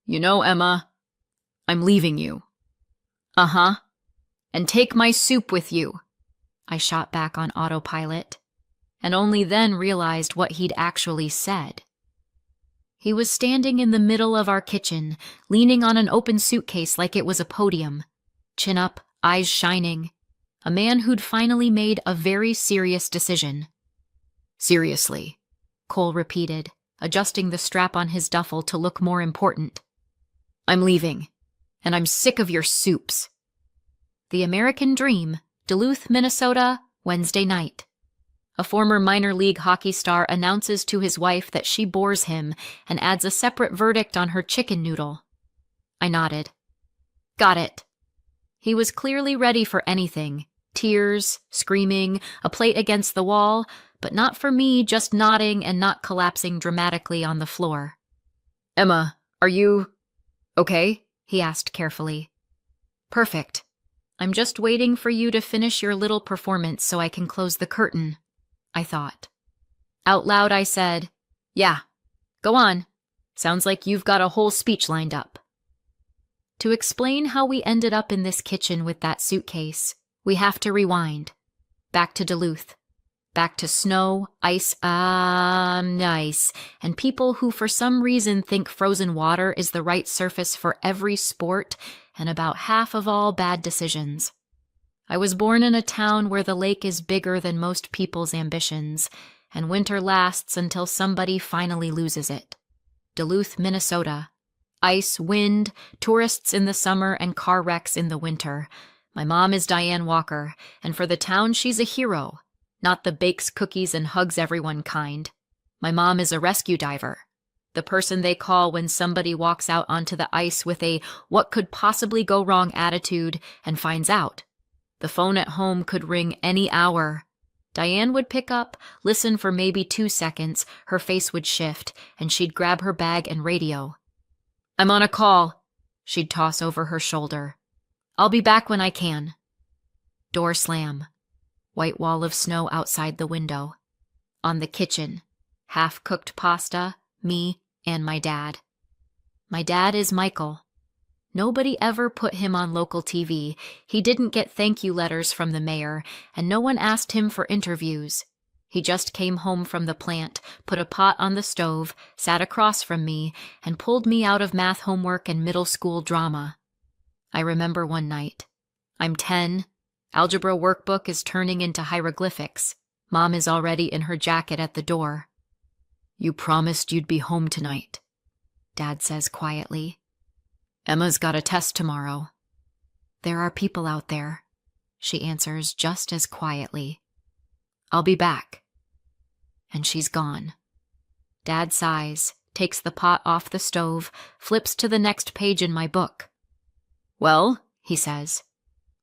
You know, Emma, I'm leaving you. Uh-huh. And take my soup with you. I shot back on autopilot, and only then realized what he'd actually said. He was standing in the middle of our kitchen, leaning on an open suitcase like it was a podium. Chin up, eyes shining. A man who'd finally made a very serious decision. Seriously, Cole repeated, adjusting the strap on his duffel to look more important. I'm leaving, and I'm sick of your soups. The American Dream, Duluth, Minnesota, Wednesday night. A former minor league hockey star announces to his wife that she bores him and adds a separate verdict on her chicken noodle. I nodded. Got it. He was clearly ready for anything. Tears, screaming, a plate against the wall, but not for me just nodding and not collapsing dramatically on the floor. Emma, are you okay? He asked carefully. Perfect. I'm just waiting for you to finish your little performance so I can close the curtain, I thought. Out loud I said, Yeah, go on. Sounds like you've got a whole speech lined up. To explain how we ended up in this kitchen with that suitcase, we have to rewind. Back to Duluth. Back to snow, ice, ice, and people who for some reason think frozen water is the right surface for every sport and about half of all bad decisions. I was born in a town where the lake is bigger than most people's ambitions, and winter lasts until somebody finally loses it. Duluth, Minnesota. Ice, wind, tourists in the summer, and car wrecks in the winter. My mom is Diane Walker, and for the town she's a hero. Not the bakes cookies and hugs everyone kind. My mom is a rescue diver. The person they call when somebody walks out onto the ice with a what could possibly go wrong attitude and finds out. The phone at home could ring any hour. Diane would pick up, listen for maybe 2 seconds, her face would shift, and she'd grab her bag and radio. I'm on a call, she'd toss over her shoulder. I'll be back when I can. Door slam. White wall of snow outside the window. On the kitchen, half-cooked pasta, me, and my dad. My dad is Michael. Nobody ever put him on local TV. He didn't get thank you letters from the mayor, and no one asked him for interviews. He just came home from the plant, put a pot on the stove, sat across from me, and pulled me out of math homework and middle school drama. I remember one night. I'm 10. Algebra workbook is turning into hieroglyphics. Mom is already in her jacket at the door. You promised you'd be home tonight, Dad says quietly. Emma's got a test tomorrow. There are people out there, she answers just as quietly. I'll be back. And she's gone. Dad sighs, takes the pot off the stove, flips to the next page in my book. Well, he says,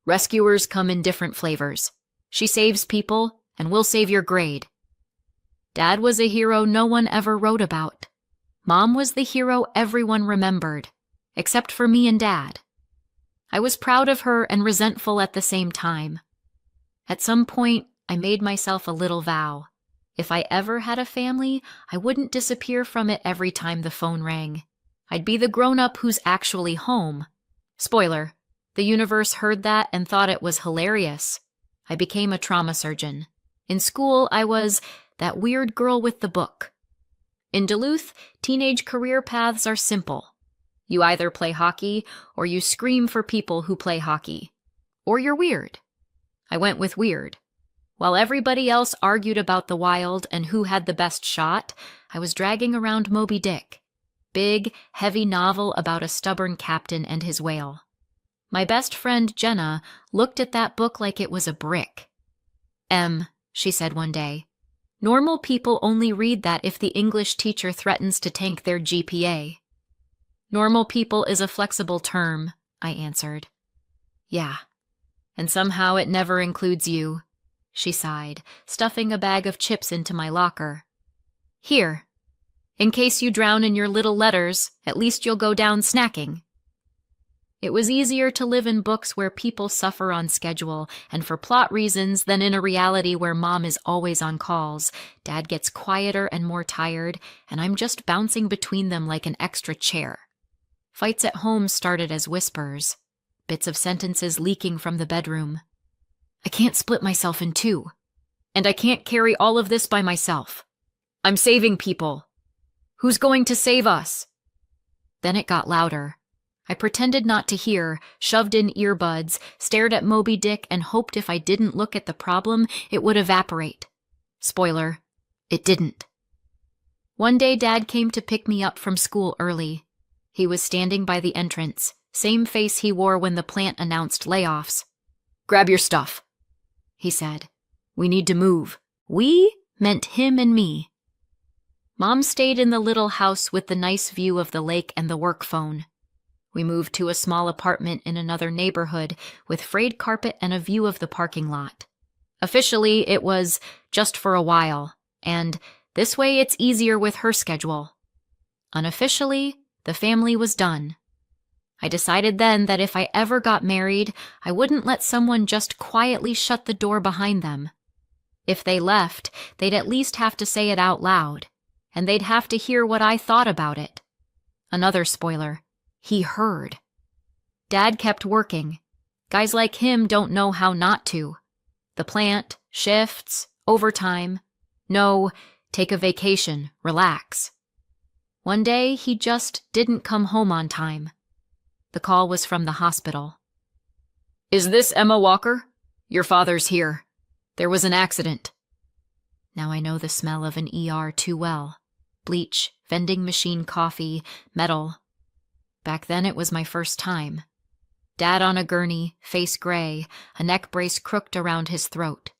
rescuers come in different flavors. She saves people, and we'll save your grade. Dad was a hero no one ever wrote about. Mom was the hero everyone remembered, except for me and Dad. I was proud of her and resentful at the same time. At some point, I made myself a little vow. If I ever had a family, I wouldn't disappear from it every time the phone rang. I'd be the grown-up who's actually home. Spoiler, the universe heard that and thought it was hilarious. I became a trauma surgeon. In school, I was that weird girl with the book. In Duluth, teenage career paths are simple. You either play hockey, or you scream for people who play hockey. Or you're weird. I went with weird. While everybody else argued about the Wild and who had the best shot, I was dragging around Moby Dick. Big, heavy novel about a stubborn captain and his whale. My best friend, Jenna, looked at that book like it was a brick. She said one day, normal people only read that if the English teacher threatens to tank their GPA. Normal people is a flexible term, I answered. Yeah, and somehow it never includes you, she sighed, stuffing a bag of chips into my locker. Here, in case you drown in your little letters, at least you'll go down snacking. It was easier to live in books where people suffer on schedule and for plot reasons than in a reality where Mom is always on calls, Dad gets quieter and more tired, and I'm just bouncing between them like an extra chair. Fights at home started as whispers, bits of sentences leaking from the bedroom. I can't split myself in two, and I can't carry all of this by myself. I'm saving people. Who's going to save us? Then it got louder. I pretended not to hear, shoved in earbuds, stared at Moby Dick, and hoped if I didn't look at the problem, it would evaporate. Spoiler, it didn't. One day Dad came to pick me up from school early. He was standing by the entrance, same face he wore when the plant announced layoffs. "Grab your stuff," he said. "We need to move." We meant him and me. Mom stayed in the little house with the nice view of the lake and the work phone. We moved to a small apartment in another neighborhood with frayed carpet and a view of the parking lot. Officially, it was just for a while, and this way it's easier with her schedule. Unofficially, the family was done. I decided then that if I ever got married, I wouldn't let someone just quietly shut the door behind them. If they left, they'd at least have to say it out loud, and they'd have to hear what I thought about it. Another spoiler. He heard. Dad kept working. Guys like him don't know how not to. The plant, shifts, overtime. No, take a vacation, relax. One day, he just didn't come home on time. The call was from the hospital. "Is this Emma Walker? Your father's here. There was an accident." Now I know the smell of an ER too well. Bleach, vending machine coffee, metal. Back then it was my first time. Dad on a gurney, face gray, a neck brace crooked around his throat.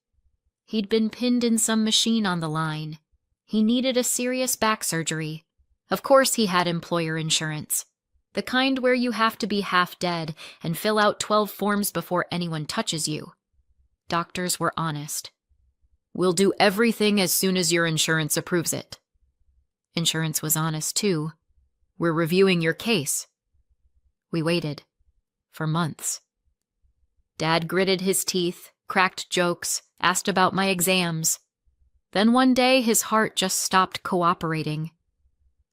He'd been pinned in some machine on the line. He needed a serious back surgery. Of course he had employer insurance. The kind where you have to be half dead and fill out 12 forms before anyone touches you. Doctors were honest. "We'll do everything as soon as your insurance approves it." Insurance was honest too. "We're reviewing your case." We waited. For months. Dad gritted his teeth, cracked jokes, asked about my exams. Then one day his heart just stopped cooperating.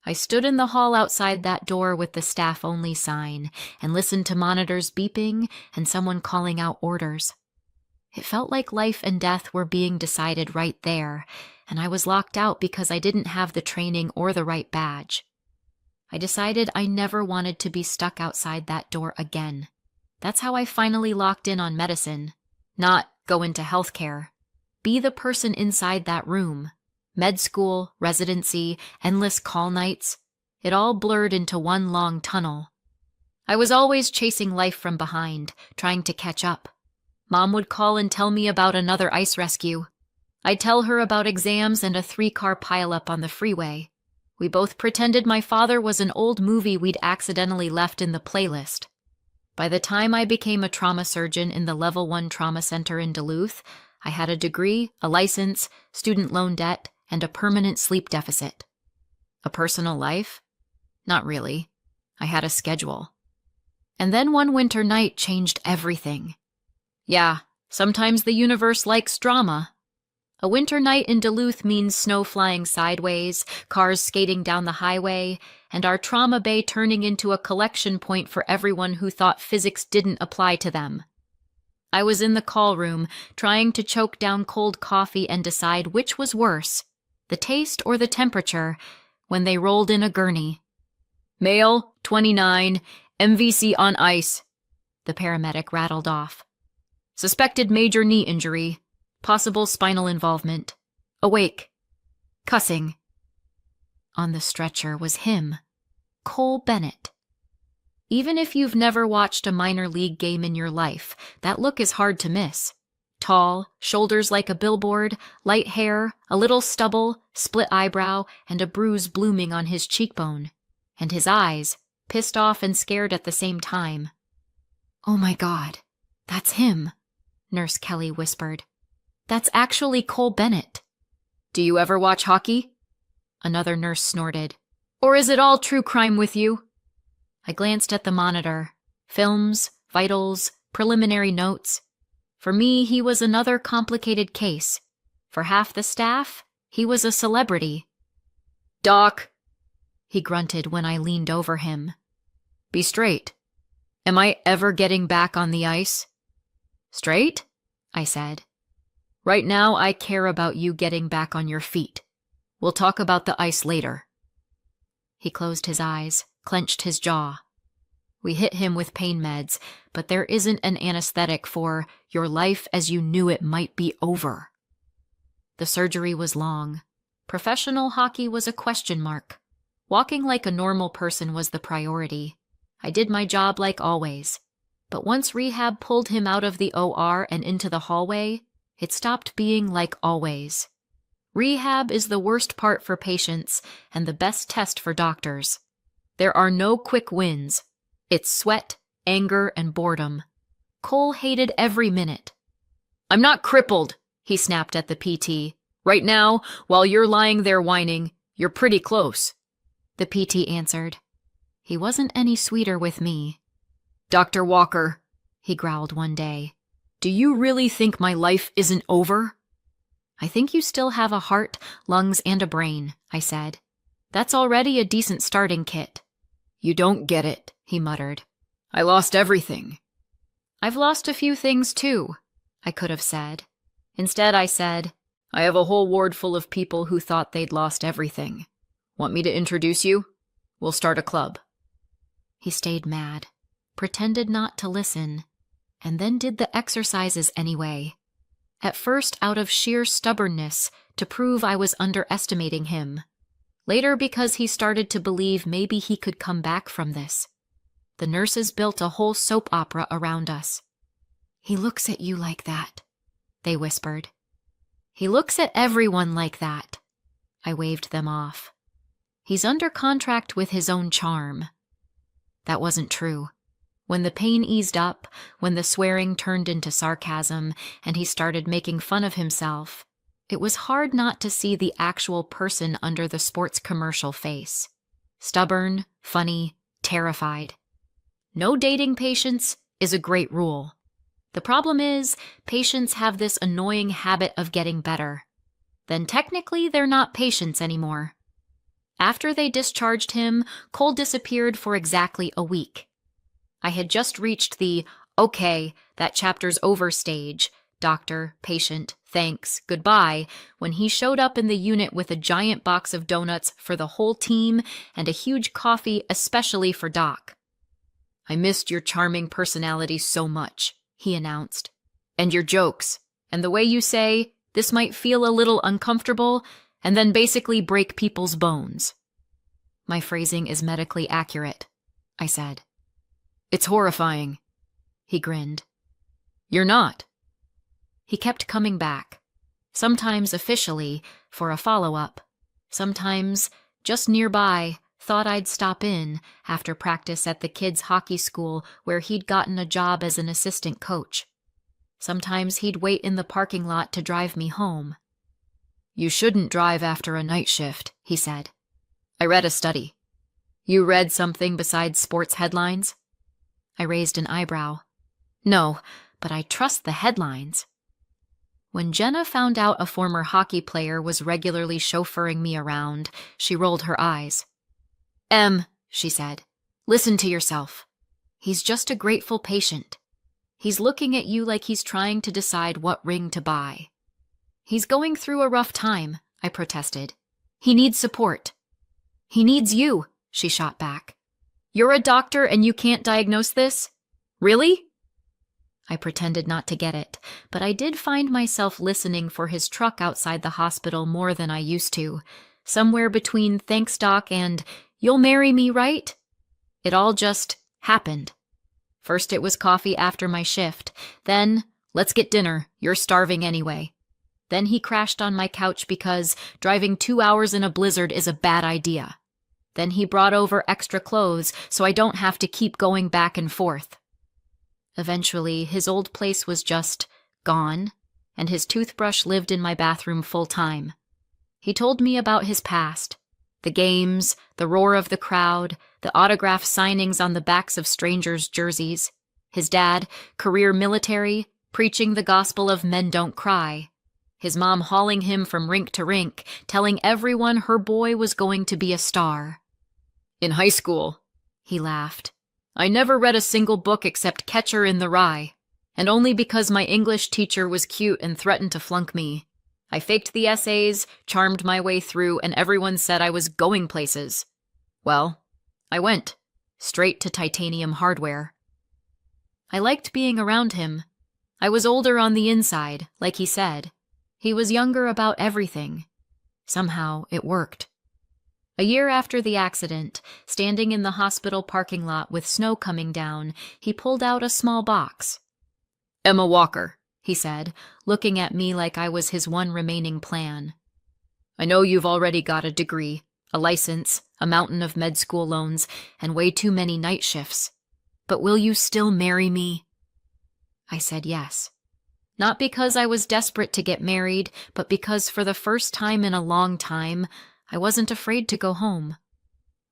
I stood in the hall outside that door with the staff-only sign and listened to monitors beeping and someone calling out orders. It felt like life and death were being decided right there, and I was locked out because I didn't have the training or the right badge. I decided I never wanted to be stuck outside that door again. That's how I finally locked in on medicine. Not go into healthcare. Be the person inside that room. Med school, residency, endless call nights. It all blurred into one long tunnel. I was always chasing life from behind, trying to catch up. Mom would call and tell me about another ice rescue. I'd tell her about exams and a 3-car pileup on the freeway. We both pretended my father was an old movie we'd accidentally left in the playlist. By the time I became a trauma surgeon in the Level 1 Trauma Center in Duluth, I had a degree, a license, student loan debt, and a permanent sleep deficit. A personal life? Not really. I had a schedule. And then one winter night changed everything. Yeah, sometimes the universe likes drama. A winter night in Duluth means snow flying sideways, cars skating down the highway, and our trauma bay turning into a collection point for everyone who thought physics didn't apply to them. I was in the call room, trying to choke down cold coffee and decide which was worse, the taste or the temperature, when they rolled in a gurney. "Male, 29, MVC on ice," the paramedic rattled off. "Suspected major knee injury. Possible spinal involvement. Awake. Cussing." On the stretcher was him, Cole Bennett. Even if you've never watched a minor league game in your life, that look is hard to miss. Tall, shoulders like a billboard, light hair, a little stubble, split eyebrow, and a bruise blooming on his cheekbone. And his eyes, pissed off and scared at the same time. "Oh my God, that's him," Nurse Kelly whispered. "That's actually Cole Bennett." "Do you ever watch hockey?" Another nurse snorted. "Or is it all true crime with you?" I glanced at the monitor. Films, vitals, preliminary notes. For me, he was another complicated case. For half the staff, he was a celebrity. "Doc," he grunted when I leaned over him. Be straight. Am I ever getting back on the ice? Straight? I said. Right now, I care about you getting back on your feet. We'll talk about the ice later. He closed his eyes, clenched his jaw. We hit him with pain meds, but there isn't an anesthetic for your life as you knew it might be over. The surgery was long. Professional hockey was a question mark. Walking like a normal person was the priority. I did my job like always. But once rehab pulled him out of the OR and into the hallway, it stopped being like always. Rehab is the worst part for patients and the best test for doctors. There are no quick wins. It's sweat, anger, and boredom. Cole hated every minute. I'm not crippled, he snapped at the PT. Right now, while you're lying there whining, you're pretty close. The PT answered. He wasn't any sweeter with me. Dr. Walker, he growled one day, do you really think my life isn't over? I think you still have a heart, lungs, and a brain, I said. That's already a decent starting kit. You don't get it, he muttered. I lost everything. I've lost a few things too, I could have said. Instead, I said, I have a whole ward full of people who thought they'd lost everything. Want me to introduce you? We'll start a club. He stayed mad, pretended not to listen, and then did the exercises anyway. At first out of sheer stubbornness to prove I was underestimating him. Later because he started to believe maybe he could come back from this. The nurses built a whole soap opera around us. He looks at you like that, they whispered. He looks at everyone like that. I waved them off. He's under contract with his own charm. That wasn't true. When the pain eased up, when the swearing turned into sarcasm, and he started making fun of himself, it was hard not to see the actual person under the sports commercial face. Stubborn, funny, terrified. No dating patients is a great rule. The problem is, patients have this annoying habit of getting better. Then technically they're not patients anymore. After they discharged him, Cole disappeared for exactly a week. I had just reached the, okay, that chapter's over stage, doctor, patient, thanks, goodbye, when he showed up in the unit with a giant box of donuts for the whole team and a huge coffee especially for Doc. I missed your charming personality so much, he announced. And your jokes, and the way you say, this might feel a little uncomfortable, and then basically break people's bones. My phrasing is medically accurate, I said. It's horrifying, he grinned. You're not. He kept coming back, sometimes officially for a follow-up, sometimes just nearby, thought I'd stop in after practice at the kids' hockey school where he'd gotten a job as an assistant coach. Sometimes he'd wait in the parking lot to drive me home. You shouldn't drive after a night shift, he said. I read a study. You read something besides sports headlines? I raised an eyebrow. No, but I trust the headlines. When Jenna found out a former hockey player was regularly chauffeuring me around, she rolled her eyes. She said, listen to yourself. He's just a grateful patient. He's looking at you like he's trying to decide what ring to buy. He's going through a rough time, I protested. He needs support. He needs you, she shot back. You're a doctor and you can't diagnose this? Really? I pretended not to get it, but I did find myself listening for his truck outside the hospital more than I used to, somewhere between thanks doc and you'll marry me, right? It all just happened. First it was coffee after my shift, then let's get dinner, you're starving anyway. Then he crashed on my couch because driving 2 hours in a blizzard is a bad idea. Then he brought over extra clothes so I don't have to keep going back and forth. Eventually, his old place was just gone, and his toothbrush lived in my bathroom full time. He told me about his past, the games, the roar of the crowd, the autograph signings on the backs of strangers' jerseys, his dad, career military, preaching the gospel of men don't cry, his mom hauling him from rink to rink, telling everyone her boy was going to be a star. In high school, he laughed, I never read a single book except Catcher in the Rye, and only because my English teacher was cute and threatened to flunk me. I faked the essays, charmed my way through, and everyone said I was going places. Well, I went, straight to Titanium Hardware. I liked being around him. I was older on the inside, like he said. He was younger about everything. Somehow, it worked. A year after the accident, standing in the hospital parking lot with snow coming down, he pulled out a small box. "Emma Walker," he said, looking at me like I was his one remaining plan. "I know you've already got a degree, a license, a mountain of med school loans, and way too many night shifts. But will you still marry me?" I said yes. Not because I was desperate to get married, but because for the first time in a long time, I wasn't afraid to go home.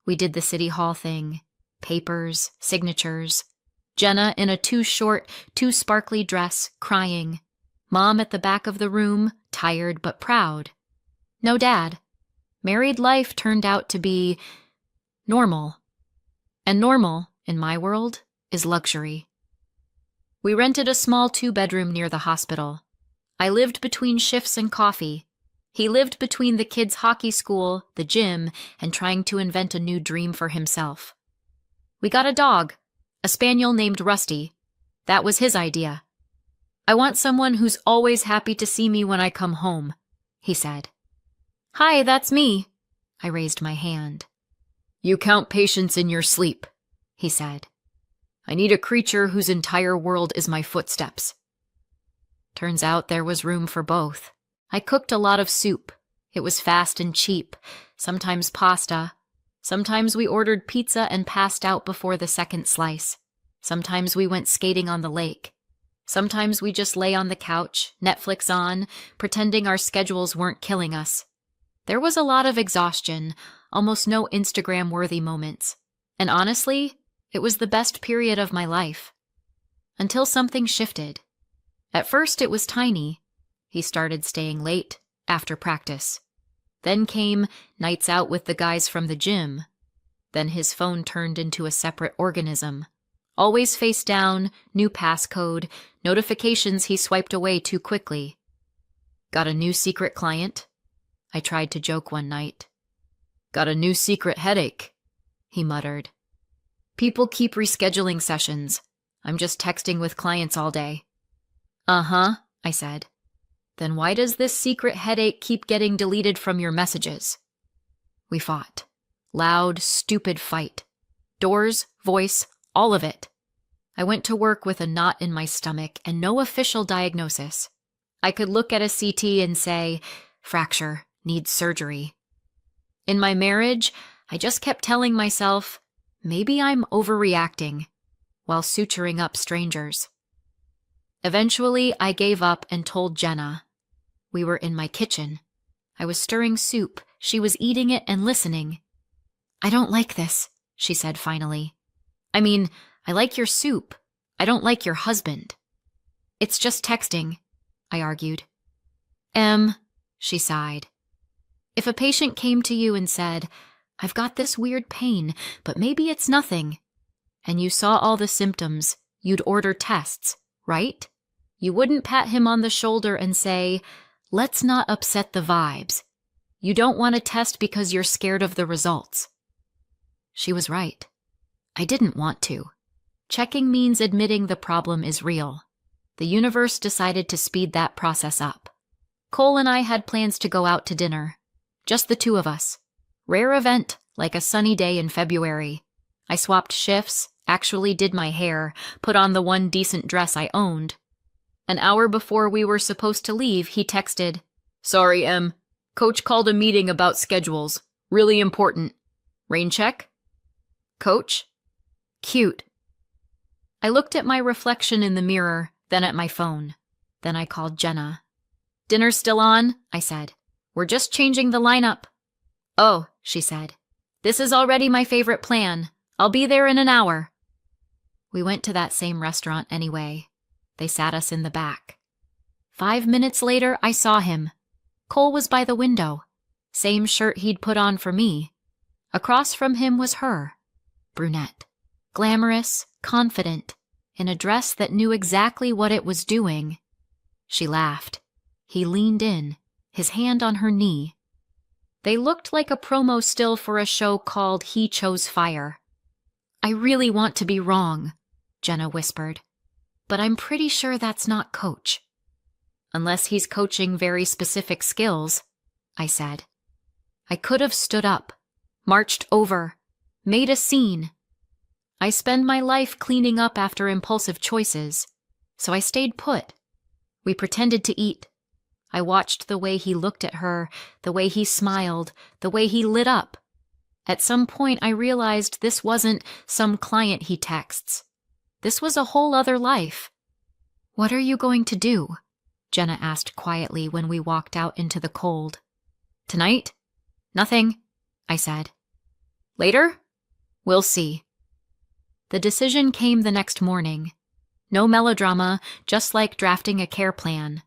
We did the City Hall thing. Papers, signatures. Jenna in a too short, too sparkly dress, crying. Mom at the back of the room, tired but proud. No dad. Married life turned out to be normal. And normal, in my world, is luxury. We rented a small 2-bedroom near the hospital. I lived between shifts and coffee. He lived between the kids' hockey school, the gym, and trying to invent a new dream for himself. We got a dog, a spaniel named Rusty. That was his idea. "I want someone who's always happy to see me when I come home," he said. "Hi, that's me." I raised my hand. "You count patients in your sleep," he said. "I need a creature whose entire world is my footsteps." Turns out there was room for both. I cooked a lot of soup. It was fast and cheap, sometimes pasta. Sometimes we ordered pizza and passed out before the second slice. Sometimes we went skating on the lake. Sometimes we just lay on the couch, Netflix on, pretending our schedules weren't killing us. There was a lot of exhaustion, almost no Instagram-worthy moments. And honestly, it was the best period of my life. Until something shifted. At first it was tiny. He started staying late, after practice. Then came nights out with the guys from the gym. Then his phone turned into a separate organism. Always face down, new passcode, notifications he swiped away too quickly. "Got a new secret client?" I tried to joke one night. "Got a new secret headache," he muttered. "People keep rescheduling sessions. I'm just texting with clients all day." "Uh-huh," I said. "Then why does this secret headache keep getting deleted from your messages?" We fought. Loud, stupid fight. Doors, voice, all of it. I went to work with a knot in my stomach and no official diagnosis. I could look at a CT and say, fracture, needs surgery. In my marriage, I just kept telling myself, maybe I'm overreacting, while suturing up strangers. Eventually, I gave up and told Jenna. We were in my kitchen. I was stirring soup. She was eating it and listening. "I don't like this," she said finally. "I mean, I like your soup. I don't like your husband." "It's just texting," I argued. She sighed. "If a patient came to you and said, 'I've got this weird pain, but maybe it's nothing,' and you saw all the symptoms, you'd order tests, right? You wouldn't pat him on the shoulder and say, 'Let's not upset the vibes.' You don't want to test because you're scared of the results." She was right. I didn't want to. Checking means admitting the problem is real. The universe decided to speed that process up. Cole and I had plans to go out to dinner. Just the two of us. Rare event, like a sunny day in February. I swapped shifts, actually did my hair, put on the one decent dress I owned. An hour before we were supposed to leave, he texted, "Sorry, Em. Coach called a meeting about schedules. Really important. Rain check?" Coach? Cute. I looked at my reflection in the mirror, then at my phone. Then I called Jenna. "Dinner's still on?" I said. "We're just changing the lineup." "Oh," she said. "This is already my favorite plan. I'll be there in an hour." We went to that same restaurant anyway. They sat us in the back. 5 minutes later, I saw him. Cole was by the window. Same shirt he'd put on for me. Across from him was her. Brunette. glamorous, confident, in a dress that knew exactly what it was doing. She laughed. He leaned in, his hand on her knee. They looked like a promo still for a show called He Chose Fire. "I really want to be wrong," Jenna whispered, "but I'm pretty sure that's not Coach." "Unless he's coaching very specific skills," I said. I could have stood up, marched over, made a scene. I spend my life cleaning up after impulsive choices, so I stayed put. We pretended to eat. I watched the way he looked at her, the way he smiled, the way he lit up. At some point, I realized this wasn't some client he texts. This was a whole other life. "What are you going to do?" Jenna asked quietly when we walked out into the cold. "Tonight? Nothing," I said. "Later? We'll see." The decision came the next morning. No melodrama, just like drafting a care plan.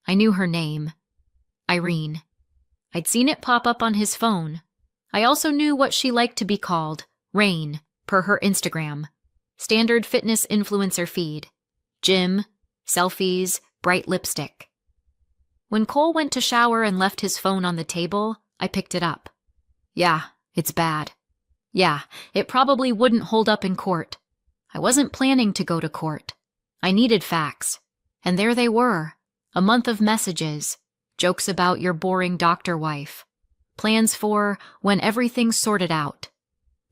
I knew her name. Irene. I'd seen it pop up on his phone. I also knew what she liked to be called, Rain, per her Instagram. Standard fitness influencer feed. Gym, selfies, bright lipstick. When Cole went to shower and left his phone on the table, I picked it up. Yeah, it's bad. Yeah, it probably wouldn't hold up in court. I wasn't planning to go to court. I needed facts. And there they were. A month of messages. Jokes about your boring doctor wife. Plans for when everything's sorted out.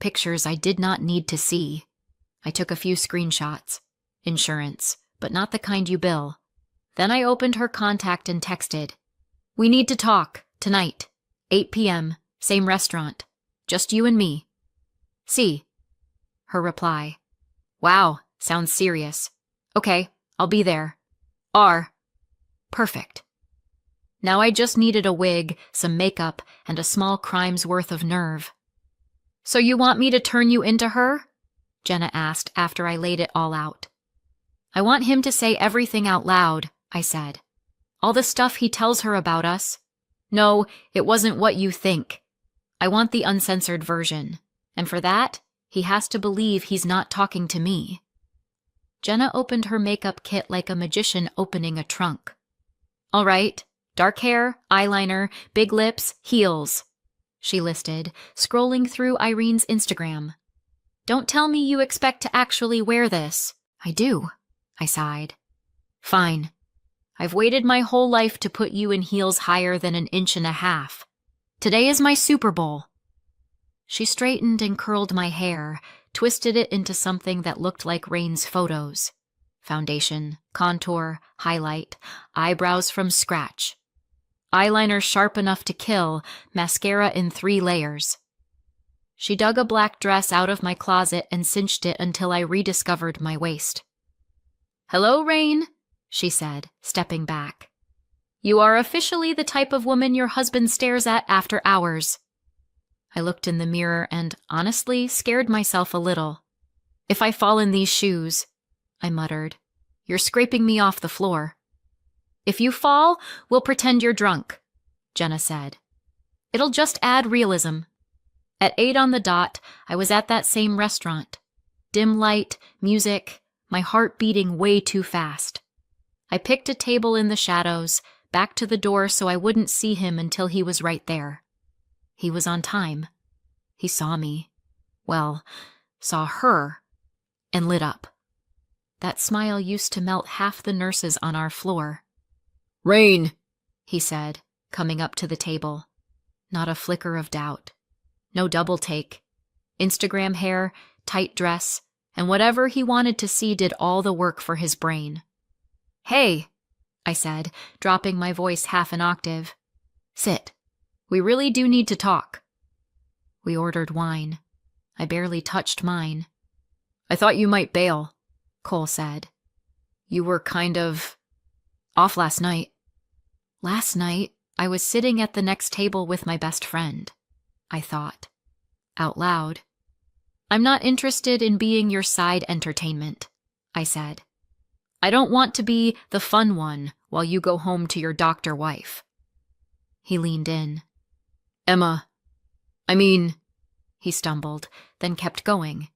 Pictures I did not need to see. I took a few screenshots. Insurance, but not the kind you bill. Then I opened her contact and texted. "We need to talk, tonight. 8 p.m., same restaurant. Just you and me." "See." Her reply. "Wow, sounds serious. Okay, I'll be there. R." Perfect. Now I just needed a wig, some makeup, and a small crime's worth of nerve. "So you want me to turn you into her?" Jenna asked after I laid it all out. "I want him to say everything out loud," I said. "All the stuff he tells her about us. No, it wasn't what you think. I want the uncensored version. And for that, he has to believe he's not talking to me." Jenna opened her makeup kit like a magician opening a trunk. "All right, dark hair, eyeliner, big lips, heels," she listed, scrolling through Irene's Instagram. "Don't tell me you expect to actually wear this." "I do," I sighed. "Fine. I've waited my whole life to put you in heels higher than 1.5 inches. Today is my Super Bowl." She straightened and curled my hair, twisted it into something that looked like Rain's photos. Foundation, contour, highlight, eyebrows from scratch. Eyeliner sharp enough to kill, mascara in 3 layers. She dug a black dress out of my closet and cinched it until I rediscovered my waist. "Hello, Rain," she said, stepping back. "You are officially the type of woman your husband stares at after hours." I looked in the mirror and, honestly, scared myself a little. "If I fall in these shoes," I muttered, "you're scraping me off the floor." "If you fall, we'll pretend you're drunk," Jenna said. "It'll just add realism." At 8 on the dot, I was at that same restaurant. Dim light, music, my heart beating way too fast. I picked a table in the shadows, back to the door so I wouldn't see him until he was right there. He was on time. He saw me. Well, saw her, and lit up. That smile used to melt half the nurses on our floor. "Rain," he said, coming up to the table. Not a flicker of doubt. No double take. Instagram hair, tight dress, and whatever he wanted to see did all the work for his brain. "Hey," I said, dropping my voice half an octave. "Sit. We really do need to talk." We ordered wine. I barely touched mine. "I thought you might bail," Cole said. "You were kind of off last night." Last night, I was sitting at the next table with my best friend. I thought. Out loud. "I'm not interested in being your side entertainment," I said. "I don't want to be the fun one while you go home to your doctor wife." He leaned in. "Emma, he stumbled, then kept going.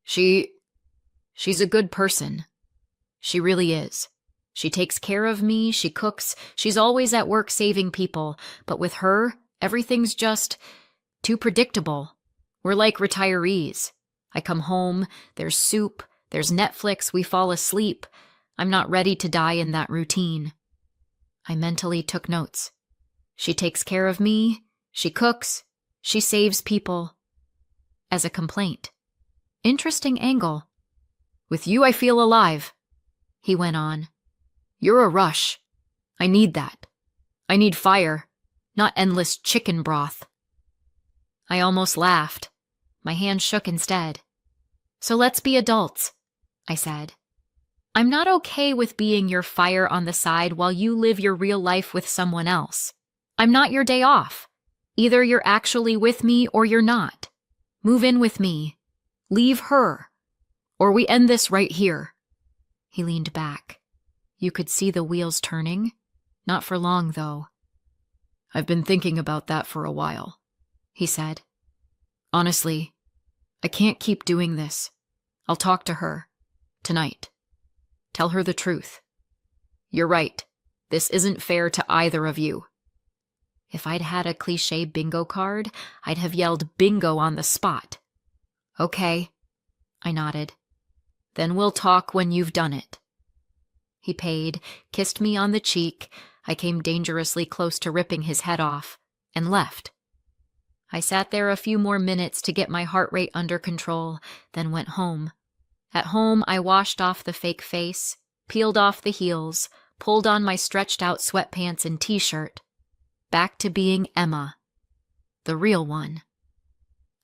She's a good person. She really is. She takes care of me, she cooks, she's always at work saving people, but with her, everything's just too predictable. We're like retirees. I come home, there's soup, there's Netflix, we fall asleep. I'm not ready to die in that routine. I mentally took notes. She takes care of me, she cooks, she saves people. As a complaint. Interesting angle. With you, I feel alive, he went on. You're a rush. I need that. I need fire, not endless chicken broth. I almost laughed. My hand shook instead. So let's be adults, I said. I'm not okay with being your fire on the side while you live your real life with someone else. I'm not your day off. Either you're actually with me or you're not. Move in with me. Leave her. Or we end this right here. He leaned back. You could see the wheels turning. Not for long, though. I've been thinking about that for a while, he said. Honestly, I can't keep doing this. I'll talk to her. Tonight. Tell her the truth. You're right. This isn't fair to either of you. If I'd had a cliché bingo card, I'd have yelled bingo on the spot. Okay, I nodded. Then we'll talk when you've done it. He paid, kissed me on the cheek, I came dangerously close to ripping his head off, and left. I sat there a few more minutes to get my heart rate under control, then went home. At home, I washed off the fake face, peeled off the heels, pulled on my stretched-out sweatpants and t-shirt. Back to being Emma. The real one.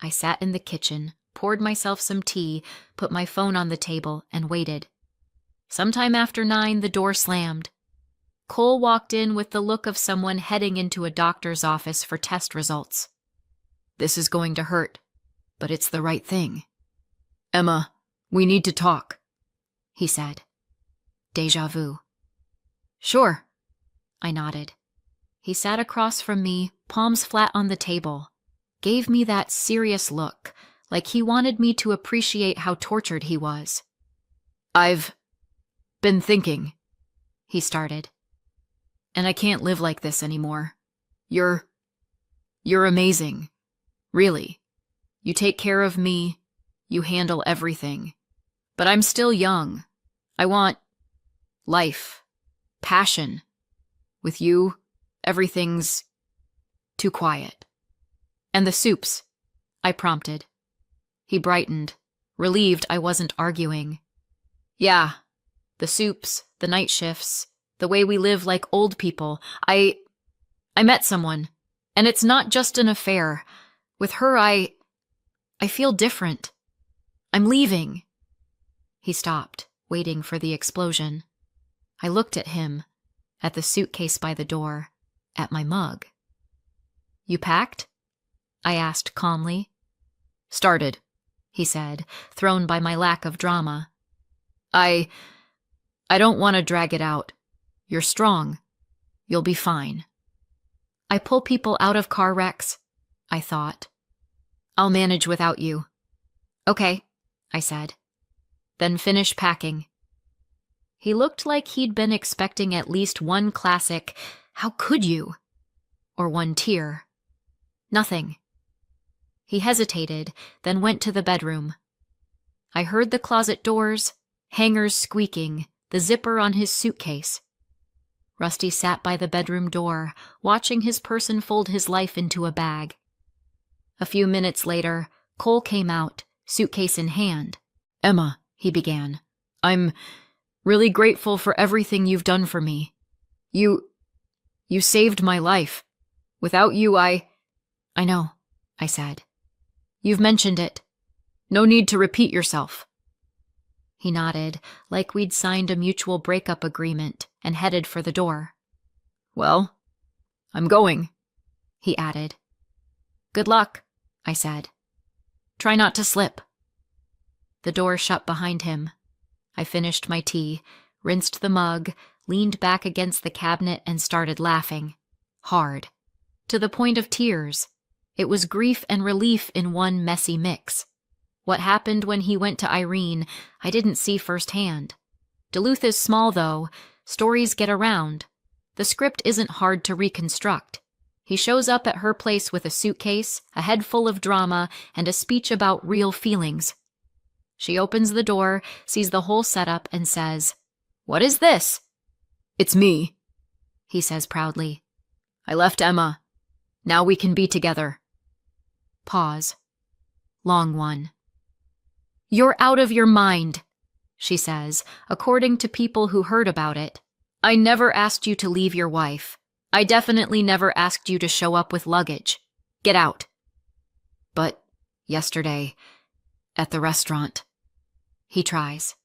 I sat in the kitchen, poured myself some tea, put my phone on the table, and waited. Sometime after 9, the door slammed. Cole walked in with the look of someone heading into a doctor's office for test results. This is going to hurt, but it's the right thing. Emma, we need to talk, he said. Déjà vu. Sure, I nodded. He sat across from me, palms flat on the table, gave me that serious look, like he wanted me to appreciate how tortured he was. I've been thinking, he started. And I can't live like this anymore. You're amazing. Really. You take care of me. You handle everything. But I'm still young. I want life. Passion. With you, everything's too quiet. And the soups, I prompted. He brightened, relieved I wasn't arguing. Yeah, the soups, the night shifts, the way we live like old people. I met someone, and it's not just an affair. With her, I feel different. I'm leaving. He stopped, waiting for the explosion. I looked at him, at the suitcase by the door, at my mug. You packed? I asked calmly. Started, he said, thrown by my lack of drama. I don't want to drag it out. You're strong. You'll be fine. I pull people out of car wrecks, I thought. I'll manage without you. Okay, I said. Then finish packing. He looked like he'd been expecting at least one classic, "How could you?" or one tear. Nothing. He hesitated, then went to the bedroom. I heard the closet doors, hangers squeaking, the zipper on his suitcase. Rusty sat by the bedroom door, watching his person fold his life into a bag. A few minutes later, Cole came out, suitcase in hand. Emma, he began, I'm really grateful for everything you've done for me. You saved my life. Without you, I know, I said. You've mentioned it. No need to repeat yourself. He nodded, like we'd signed a mutual breakup agreement, and headed for the door. Well, I'm going, he added. Good luck, I said. Try not to slip. The door shut behind him. I finished my tea, rinsed the mug, leaned back against the cabinet and started laughing. Hard. To the point of tears. It was grief and relief in one messy mix. What happened when he went to Irene, I didn't see firsthand. Duluth is small, though. Stories get around. The script isn't hard to reconstruct. He shows up at her place with a suitcase, a head full of drama, and a speech about real feelings. She opens the door, sees the whole setup, and says, "What is this?" "It's me," he says proudly. "I left Emma. Now we can be together." Pause. Long one. "You're out of your mind," she says, according to people who heard about it. "I never asked you to leave your wife. I definitely never asked you to show up with luggage. Get out." "But yesterday, at the restaurant," he tries.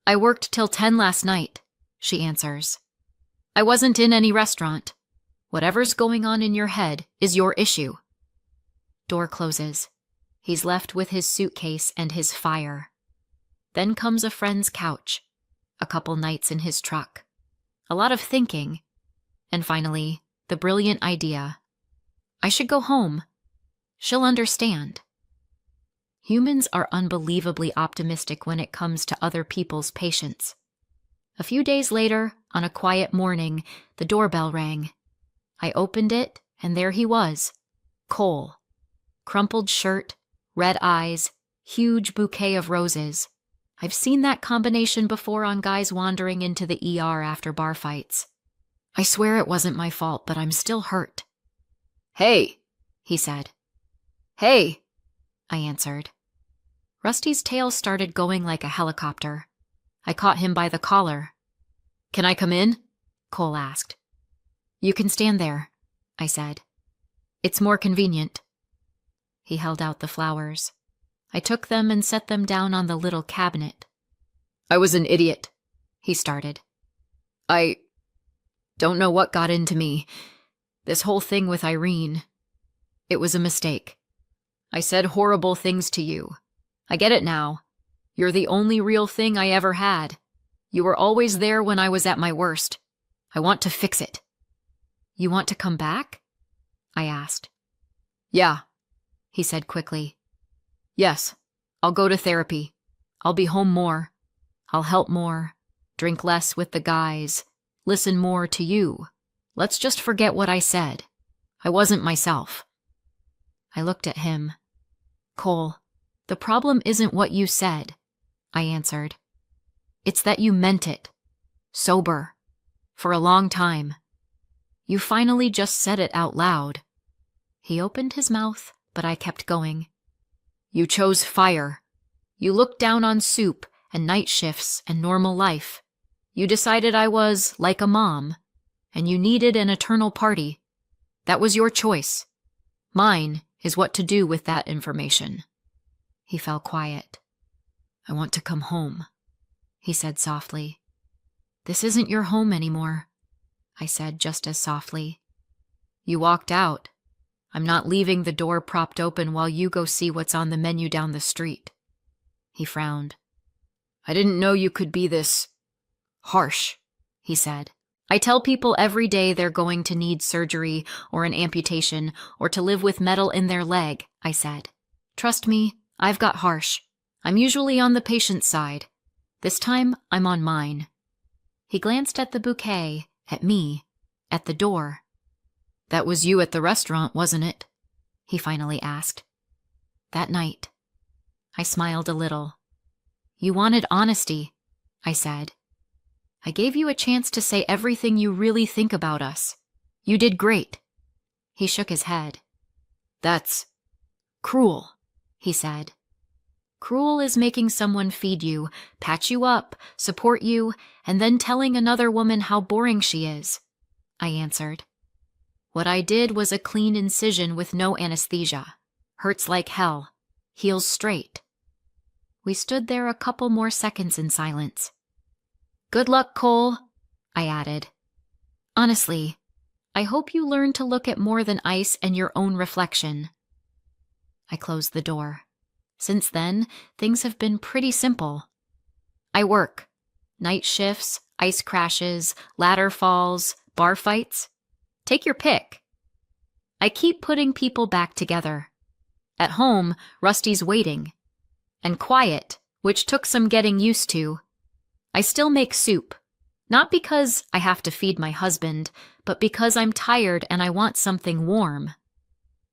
"I worked till 10 last night," she answers. "I wasn't in any restaurant. Whatever's going on in your head is your issue." Door closes. He's left with his suitcase and his fire. Then comes a friend's couch, a couple nights in his truck, a lot of thinking, and finally, the brilliant idea. I should go home. She'll understand. Humans are unbelievably optimistic when it comes to other people's patience. A few days later, on a quiet morning, the doorbell rang. I opened it, and there he was, Cole. Crumpled shirt, red eyes, huge bouquet of roses. I've seen that combination before on guys wandering into the ER after bar fights. I swear it wasn't my fault, but I'm still hurt. "Hey," he said. "Hey," I answered. Rusty's tail started going like a helicopter. I caught him by the collar. "Can I come in?" Cole asked. "You can stand there," I said. "It's more convenient." He held out the flowers. I took them and set them down on the little cabinet. "I was an idiot," he started. "I don't know what got into me. This whole thing with Irene. It was a mistake. I said horrible things to you. I get it now. You're the only real thing I ever had. You were always there when I was at my worst. I want to fix it." "You want to come back?" I asked. "Yeah," he said quickly. "Yes, I'll go to therapy. I'll be home more. I'll help more, drink less with the guys, listen more to you. Let's just forget what I said. I wasn't myself." I looked at him. "Cole, the problem isn't what you said," I answered. "It's that you meant it. Sober. For a long time. You finally just said it out loud." He opened his mouth, but I kept going. "You chose fire. You looked down on soup and night shifts and normal life. You decided I was like a mom, and you needed an eternal party. That was your choice. Mine is what to do with that information." He fell quiet. "I want to come home," he said softly. "This isn't your home anymore," I said just as softly. "You walked out. I'm not leaving the door propped open while you go see what's on the menu down the street." He frowned. "I didn't know you could be this harsh," he said. "I tell people every day they're going to need surgery or an amputation or to live with metal in their leg," I said. "Trust me, I've got harsh. I'm usually on the patient's side. This time, I'm on mine." He glanced at the bouquet, at me, at the door. "That was you at the restaurant, wasn't it?" he finally asked. "That night." I smiled a little. "You wanted honesty," I said. "I gave you a chance to say everything you really think about us. You did great." He shook his head. "That's cruel," he said. "Cruel is making someone feed you, patch you up, support you, and then telling another woman how boring she is," I answered. "What I did was a clean incision with no anesthesia. Hurts like hell. Heals straight." We stood there a couple more seconds in silence. "Good luck, Cole," I added. "Honestly, I hope you learn to look at more than ice and your own reflection." I closed the door. Since then, things have been pretty simple. I work. Night shifts, ice crashes, ladder falls, bar fights. Take your pick. I keep putting people back together. At home, Rusty's waiting. And quiet, which took some getting used to. I still make soup, not because I have to feed my husband, but because I'm tired and I want something warm.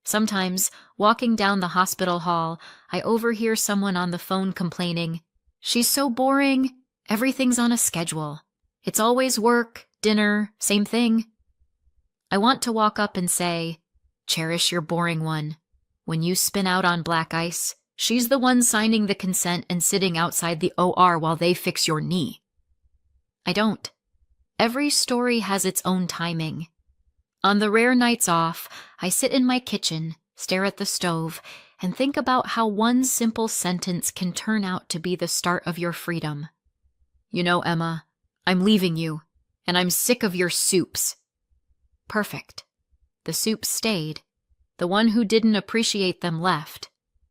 Sometimes, walking down the hospital hall, I overhear someone on the phone complaining, "She's so boring. Everything's on a schedule. It's always work, dinner, same thing." I want to walk up and say, "Cherish your boring one. When you spin out on black ice, she's the one signing the consent and sitting outside the OR while they fix your knee." I don't. Every story has its own timing. On the rare nights off, I sit in my kitchen, stare at the stove, and think about how one simple sentence can turn out to be the start of your freedom. "You know, Emma, I'm leaving you, and I'm sick of your soups." Perfect. The soups stayed. The one who didn't appreciate them left.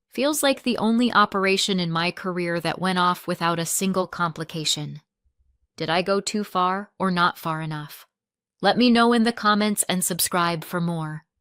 Feels like the only operation in my career that went off without a single complication. Did I go too far or not far enough? Let me know in the comments and subscribe for more.